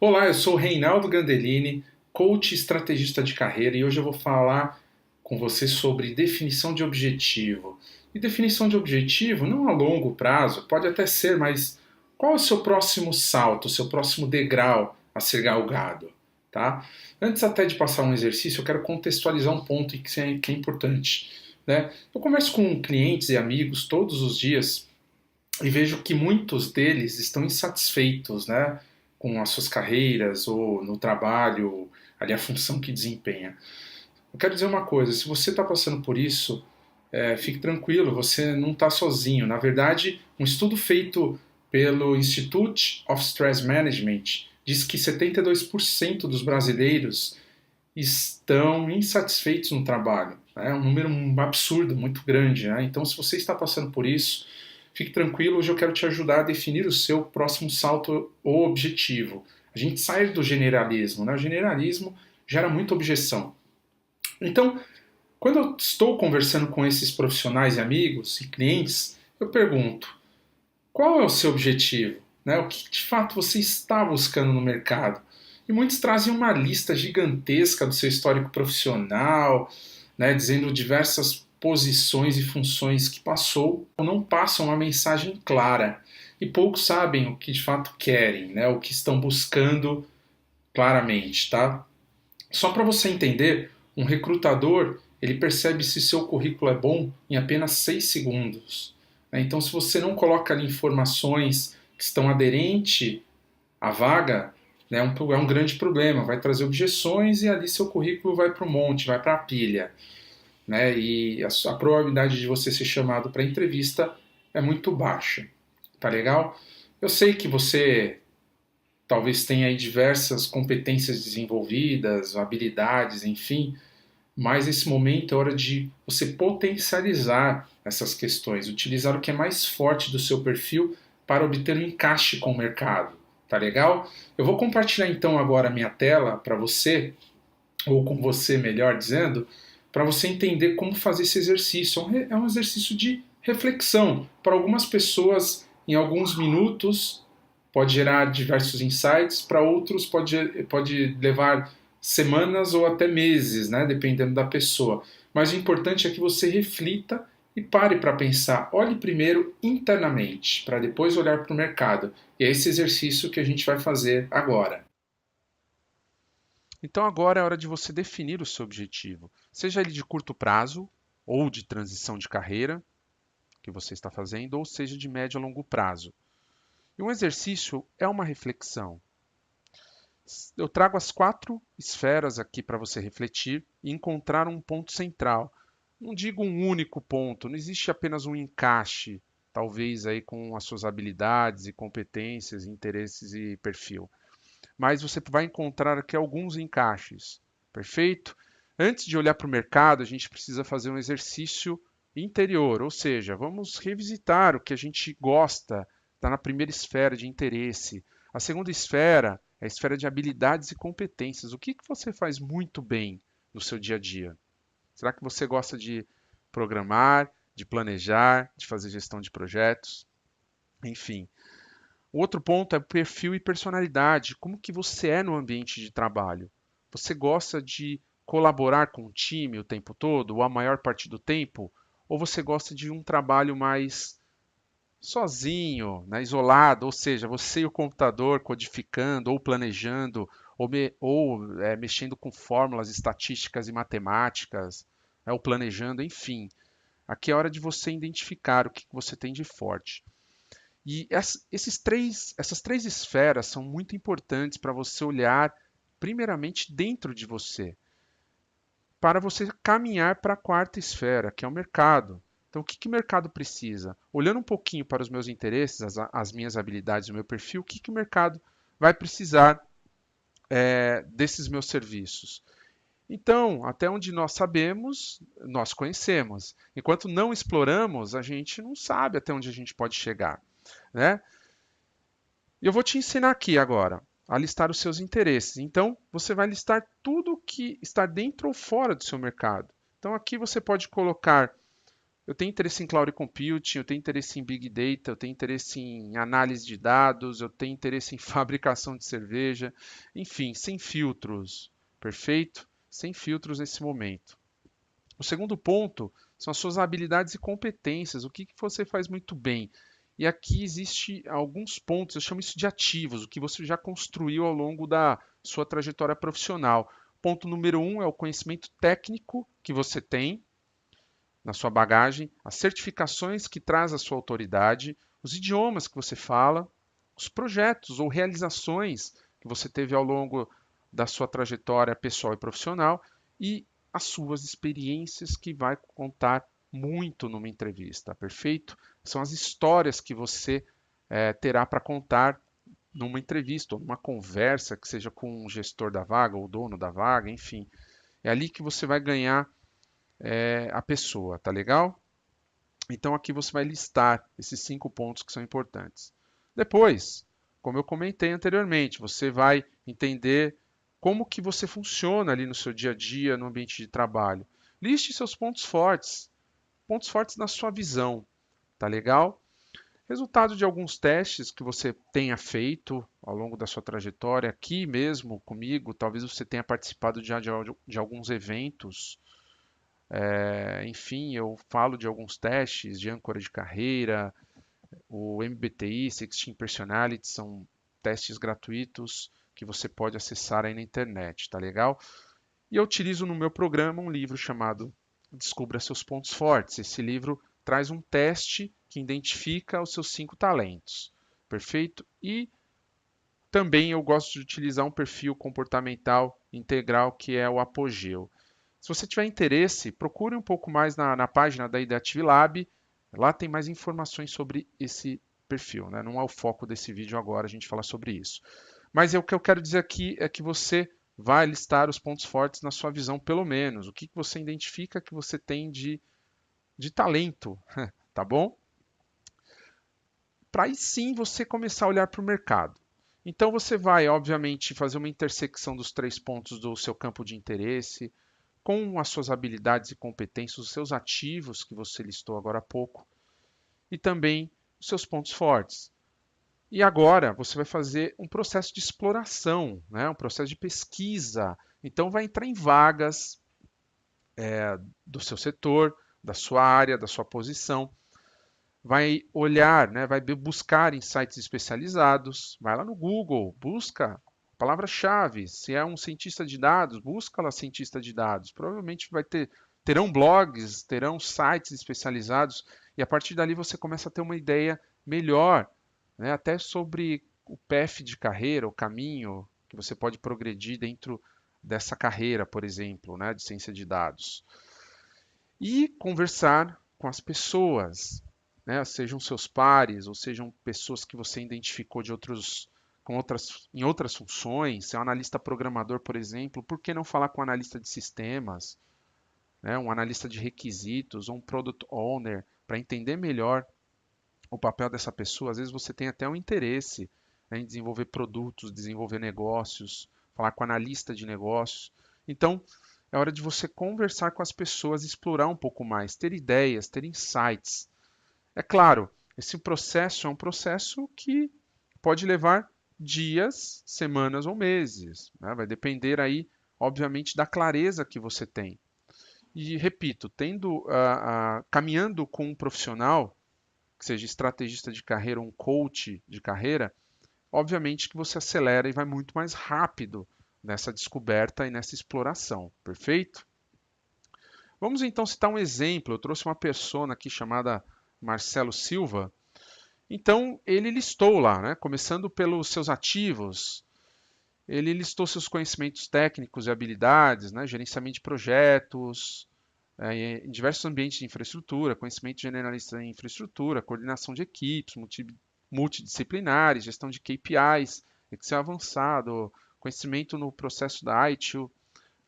Olá, eu sou o Reinaldo Gandellini, coach e estrategista de carreira, e hoje eu vou falar com você sobre definição de objetivo. E definição de objetivo não a longo prazo, pode até ser, mas qual é o seu próximo salto, o seu próximo degrau a ser galgado, tá? Antes até de passar um exercício, eu quero contextualizar um ponto que é importante, né? Eu converso com clientes e amigos todos os dias e vejo que muitos deles estão insatisfeitos, né, com as suas carreiras ou no trabalho, ali a função que desempenha. Eu quero dizer uma coisa: se você está passando por isso, fique tranquilo, você não está sozinho. Na verdade, um estudo feito pelo Institute of Stress Management diz que 72% dos brasileiros estão insatisfeitos no trabalho. É um número absurdo, muito grande. Né? Então, se você está passando por isso, fique tranquilo, hoje eu quero te ajudar a definir o seu próximo salto ou objetivo. A gente sai do generalismo, né? O generalismo gera muita objeção. Então, quando eu estou conversando com esses profissionais e amigos e clientes, eu pergunto: qual é o seu objetivo? Né? O que de fato você está buscando no mercado? E muitos trazem uma lista gigantesca do seu histórico profissional, né, dizendo diversas posições e funções que passou, ou não passam uma mensagem clara. E poucos sabem o que de fato querem, né, o que estão buscando claramente, tá? Só para você entender, um recrutador ele percebe se seu currículo é bom em apenas 6 segundos. Né? Então, se você não coloca ali informações que estão aderentes à vaga, né, é um grande problema. Vai trazer objeções e ali seu currículo vai para o monte, vai para a pilha. Né? E a probabilidade de você ser chamado para entrevista é muito baixa. Tá legal? Eu sei que você talvez tenha aí diversas competências desenvolvidas, habilidades, enfim, mas esse momento é hora de você potencializar essas questões, utilizar o que é mais forte do seu perfil para obter um encaixe com o mercado. Tá legal? Eu vou compartilhar então agora a minha tela para você, ou com você, melhor dizendo, para você entender como fazer esse exercício. É um exercício de reflexão. Para algumas pessoas, em alguns minutos, pode gerar diversos insights, para outros pode levar semanas ou até meses, né, dependendo da pessoa. Mas o importante é que você reflita e pare para pensar. Olhe primeiro internamente, para depois olhar para o mercado. E é esse exercício que a gente vai fazer agora. Então agora é hora de você definir o seu objetivo, seja ele de curto prazo ou de transição de carreira que você está fazendo, ou seja de médio a longo prazo. E um exercício é uma reflexão. Eu trago as 4 esferas aqui para você refletir e encontrar um ponto central. Não digo um único ponto, não existe apenas um encaixe, talvez aí com as suas habilidades e competências, interesses e perfil. Mas você vai encontrar aqui alguns encaixes. Perfeito? Antes de olhar para o mercado, a gente precisa fazer um exercício interior, ou seja, vamos revisitar o que a gente gosta, está na primeira esfera de interesse. A segunda esfera é a esfera de habilidades e competências. O que você faz muito bem no seu dia a dia? Será que você gosta de programar, de planejar, de fazer gestão de projetos? Enfim, o outro ponto é perfil e personalidade. Como que você é no ambiente de trabalho? Você gosta de colaborar com o time o tempo todo, ou a maior parte do tempo? Ou você gosta de um trabalho mais sozinho, né, isolado, ou seja, você e o computador codificando ou planejando ou mexendo com fórmulas estatísticas e matemáticas, né, ou planejando, enfim. Aqui é hora de você identificar o que você tem de forte. E essas três esferas são muito importantes para você olhar, primeiramente, dentro de você, para você caminhar para a quarta esfera, que é o mercado. Então, o que o mercado precisa? Olhando um pouquinho para os meus interesses, as minhas habilidades, o meu perfil, o que o mercado vai precisar desses meus serviços? Então, até onde nós sabemos, nós conhecemos. Enquanto não exploramos, a gente não sabe até onde a gente pode chegar, né? E eu vou te ensinar aqui agora a listar os seus interesses. Então, você vai listar tudo que está dentro ou fora do seu mercado. Então, aqui você pode colocar. eu tenho interesse em Cloud Computing, eu tenho interesse em Big Data, eu tenho interesse em análise de dados, eu tenho interesse em fabricação de cerveja, enfim, sem filtros, perfeito? Sem filtros nesse momento. O segundo ponto são as suas habilidades e competências, o que você faz muito bem. E aqui existe alguns pontos, eu chamo isso de ativos, o que você já construiu ao longo da sua trajetória profissional. Ponto número um é o conhecimento técnico que você tem na sua bagagem, as certificações que traz a sua autoridade, os idiomas que você fala, os projetos ou realizações que você teve ao longo da sua trajetória pessoal e profissional e as suas experiências que vai contar muito numa entrevista, perfeito? São as histórias que você terá para contar numa entrevista ou numa conversa, que seja com o gestor da vaga ou o dono da vaga, enfim. É ali que você vai ganhar a pessoa, tá legal? Então aqui você vai listar esses 5 pontos que são importantes. Depois, como eu comentei anteriormente, você vai entender como que você funciona ali no seu dia a dia, no ambiente de trabalho. Liste seus pontos fortes na sua visão, tá legal? Resultado de alguns testes que você tenha feito ao longo da sua trajetória, aqui mesmo comigo, talvez você tenha participado já de alguns eventos. Enfim, eu falo de alguns testes de âncora de carreira, o MBTI, 16 Personality, são testes gratuitos que você pode acessar aí na internet, tá legal? E eu utilizo no meu programa um livro chamado Descubra Seus Pontos Fortes. Esse livro traz um teste que identifica os seus 5 talentos, perfeito? E também eu gosto de utilizar um perfil comportamental integral que é o Apogeu. Se você tiver interesse, procure um pouco mais na página da Ideative Lab. Lá tem mais informações sobre esse perfil, né? Não é o foco desse vídeo agora a gente falar sobre isso. Mas o que eu quero dizer aqui é que você vai listar os pontos fortes na sua visão, pelo menos. O que você identifica que você tem de talento, tá bom? Para aí sim você começar a olhar para o mercado. Então você vai, obviamente, fazer uma intersecção dos 3 pontos do seu campo de interesse, com as suas habilidades e competências, os seus ativos que você listou agora há pouco, e também os seus pontos fortes. E agora você vai fazer um processo de exploração, né? Um processo de pesquisa. Então vai entrar em vagas do seu setor, da sua área, da sua posição. Vai olhar, né? Vai buscar em sites especializados. Vai lá no Google, busca palavra-chave. Se é um cientista de dados, busca lá cientista de dados. Provavelmente terão blogs, terão sites especializados e a partir dali você começa a ter uma ideia melhor, né, até sobre o path de carreira, o caminho que você pode progredir dentro dessa carreira, por exemplo, né, de ciência de dados. E conversar com as pessoas, né, sejam seus pares ou sejam pessoas que você identificou em outras funções, se é um analista programador, por exemplo, por que não falar com um analista de sistemas, né, um analista de requisitos ou um product owner para entender melhor o papel dessa pessoa? Às vezes você tem até um interesse, né, em desenvolver produtos, desenvolver negócios, falar com analista de negócios. Então, é hora de você conversar com as pessoas, explorar um pouco mais, ter ideias, ter insights. É claro, esse processo é um processo que pode levar dias, semanas ou meses, né? Vai depender aí, obviamente, da clareza que você tem. E repito, caminhando com um profissional, que seja estrategista de carreira ou um coach de carreira, obviamente que você acelera e vai muito mais rápido nessa descoberta e nessa exploração, perfeito? Vamos então citar um exemplo. Eu trouxe uma persona aqui chamada Marcelo Silva. Então, ele listou lá, né, começando pelos seus ativos, ele listou seus conhecimentos técnicos e habilidades, né, gerenciamento de projetos, em diversos ambientes de infraestrutura, conhecimento generalista em infraestrutura, coordenação de equipes multidisciplinares, gestão de KPIs, Excel avançado, conhecimento no processo da ITIL,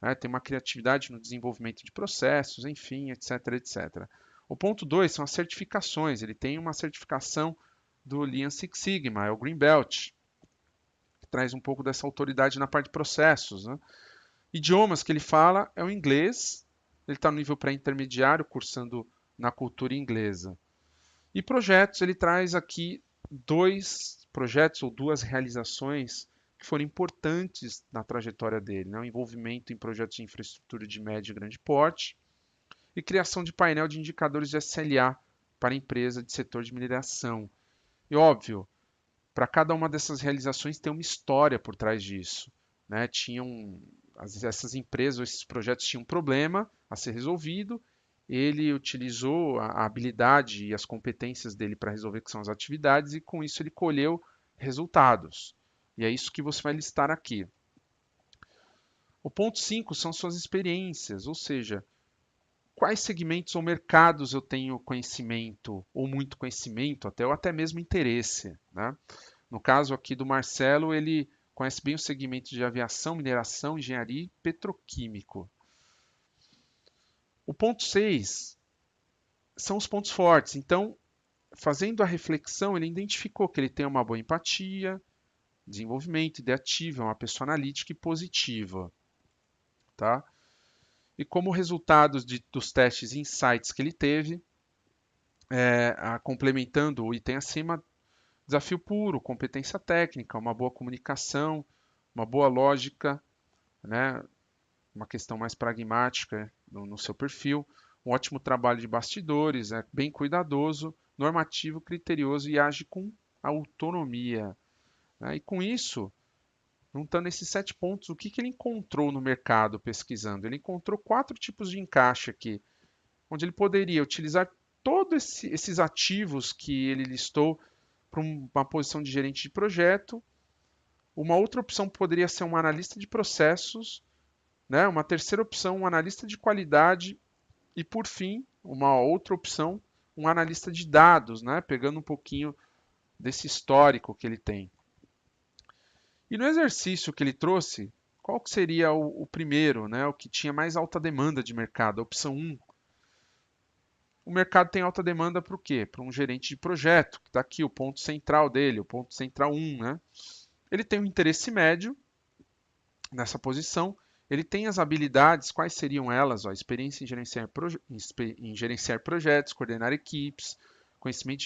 né, tem uma criatividade no desenvolvimento de processos, enfim, etc, etc. O ponto 2 são as certificações. Ele tem uma certificação do Lean Six Sigma, é o Green Belt, que traz um pouco dessa autoridade na parte de processos, né? Idiomas que ele fala é o inglês, ele está no nível pré-intermediário, cursando na cultura inglesa. E projetos, ele traz aqui 2 projetos ou 2 realizações que foram importantes na trajetória dele, né? O envolvimento em projetos de infraestrutura de médio e grande porte e criação de painel de indicadores de SLA para empresa de setor de mineração. E óbvio, para cada uma dessas realizações tem uma história por trás disso, né? Essas empresas, esses projetos tinham um problema a ser resolvido, ele utilizou a habilidade e as competências dele para resolver, que são as atividades, e com isso ele colheu resultados. E é isso que você vai listar aqui. O ponto 5 são suas experiências, ou seja, quais segmentos ou mercados eu tenho conhecimento, ou muito conhecimento, ou até mesmo interesse, né? No caso aqui do Marcelo, ele conhece bem o segmento de aviação, mineração, engenharia e petroquímico. O ponto 6 são os pontos fortes. Então, fazendo a reflexão, ele identificou que ele tem uma boa empatia, desenvolvimento, ideativa, é uma pessoa analítica e positiva. Tá? E como resultados dos testes e insights que ele teve, complementando o item acima, desafio puro, competência técnica, uma boa comunicação, uma boa lógica, né? Uma questão mais pragmática no seu perfil, um ótimo trabalho de bastidores, bem cuidadoso, normativo, criterioso e age com autonomia. Né? E com isso, juntando esses 7 pontos, o que ele encontrou no mercado pesquisando? Ele encontrou 4 tipos de encaixe aqui, onde ele poderia utilizar todos esses ativos que ele listou para uma posição de gerente de projeto. Uma outra opção poderia ser um analista de processos, né? Uma terceira opção, um analista de qualidade e, por fim, uma outra opção, um analista de dados, né? Pegando um pouquinho desse histórico que ele tem. E no exercício que ele trouxe, qual que seria o primeiro, né? O que tinha mais alta demanda de mercado? A opção 1. O mercado tem alta demanda para o quê? Para um gerente de projeto, que está aqui o ponto central dele, o ponto central 1, né? Ele tem um interesse médio nessa posição, ele tem as habilidades, quais seriam elas? Experiência em gerenciar projetos, coordenar equipes, conhecimento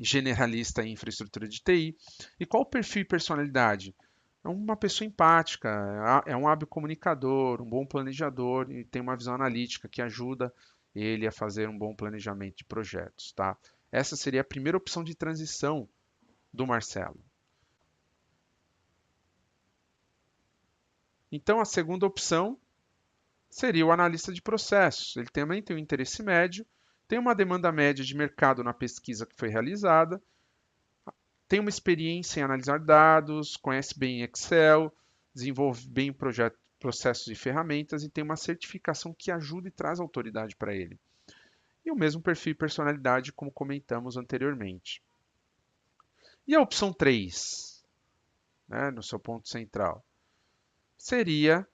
generalista em infraestrutura de TI. E qual o perfil e personalidade? É uma pessoa empática, é um hábil comunicador, um bom planejador e tem uma visão analítica que ajuda ele a fazer um bom planejamento de projetos. Tá? Essa seria a primeira opção de transição do Marcelo. Então, a segunda opção seria o analista de processos. Ele também tem um interesse médio, tem uma demanda média de mercado na pesquisa que foi realizada, tem uma experiência em analisar dados, conhece bem Excel, desenvolve bem processos e ferramentas e tem uma certificação que ajuda e traz autoridade para ele. E o mesmo perfil e personalidade, como comentamos anteriormente. E a opção 3, né, no seu ponto central, seria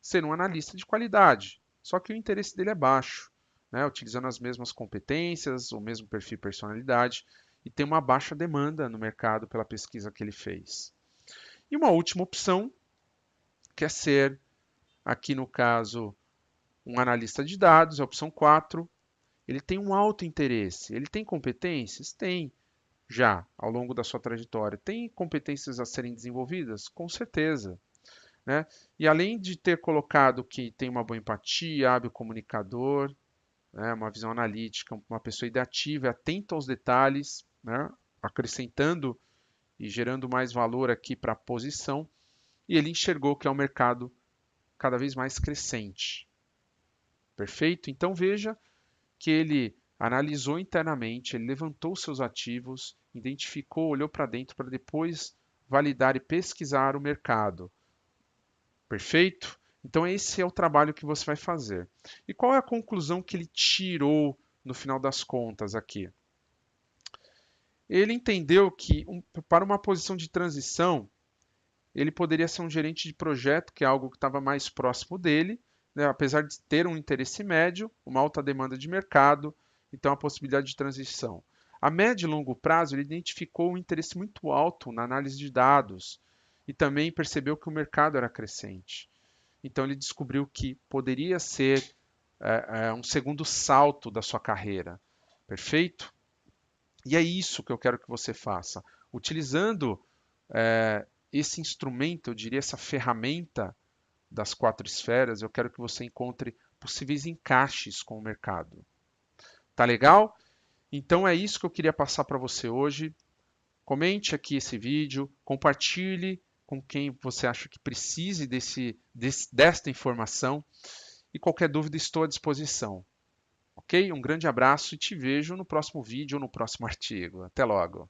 ser um analista de qualidade, só que o interesse dele é baixo, né? Utilizando as mesmas competências, o mesmo perfil e personalidade, e tem uma baixa demanda no mercado pela pesquisa que ele fez. E uma última opção, que é ser, aqui no caso, um analista de dados, a opção 4, ele tem um alto interesse, ele tem competências? Tem, já, ao longo da sua trajetória. Tem competências a serem desenvolvidas? Com certeza. Né? E além de ter colocado que tem uma boa empatia, hábil comunicador, né? Uma visão analítica, uma pessoa ideativa, atenta aos detalhes, né? Acrescentando e gerando mais valor aqui para a posição, e ele enxergou que é um mercado cada vez mais crescente. Perfeito? Então veja que ele analisou internamente, ele levantou seus ativos, identificou, olhou para dentro para depois validar e pesquisar o mercado. Perfeito? Então esse é o trabalho que você vai fazer. E qual é a conclusão que ele tirou no final das contas aqui? Ele entendeu que para uma posição de transição, ele poderia ser um gerente de projeto, que é algo que estava mais próximo dele, né? Apesar de ter um interesse médio, uma alta demanda de mercado, então a possibilidade de transição. A médio e longo prazo, ele identificou um interesse muito alto na análise de dados e também percebeu que o mercado era crescente. Então ele descobriu que poderia ser um segundo salto da sua carreira. Perfeito? E é isso que eu quero que você faça. Utilizando esse instrumento, eu diria, essa ferramenta das 4 esferas, eu quero que você encontre possíveis encaixes com o mercado. Tá legal? Então é isso que eu queria passar para você hoje. Comente aqui esse vídeo, compartilhe com quem você acha que precise desta informação e qualquer dúvida estou à disposição. Ok? Um grande abraço e te vejo no próximo vídeo ou no próximo artigo. Até logo!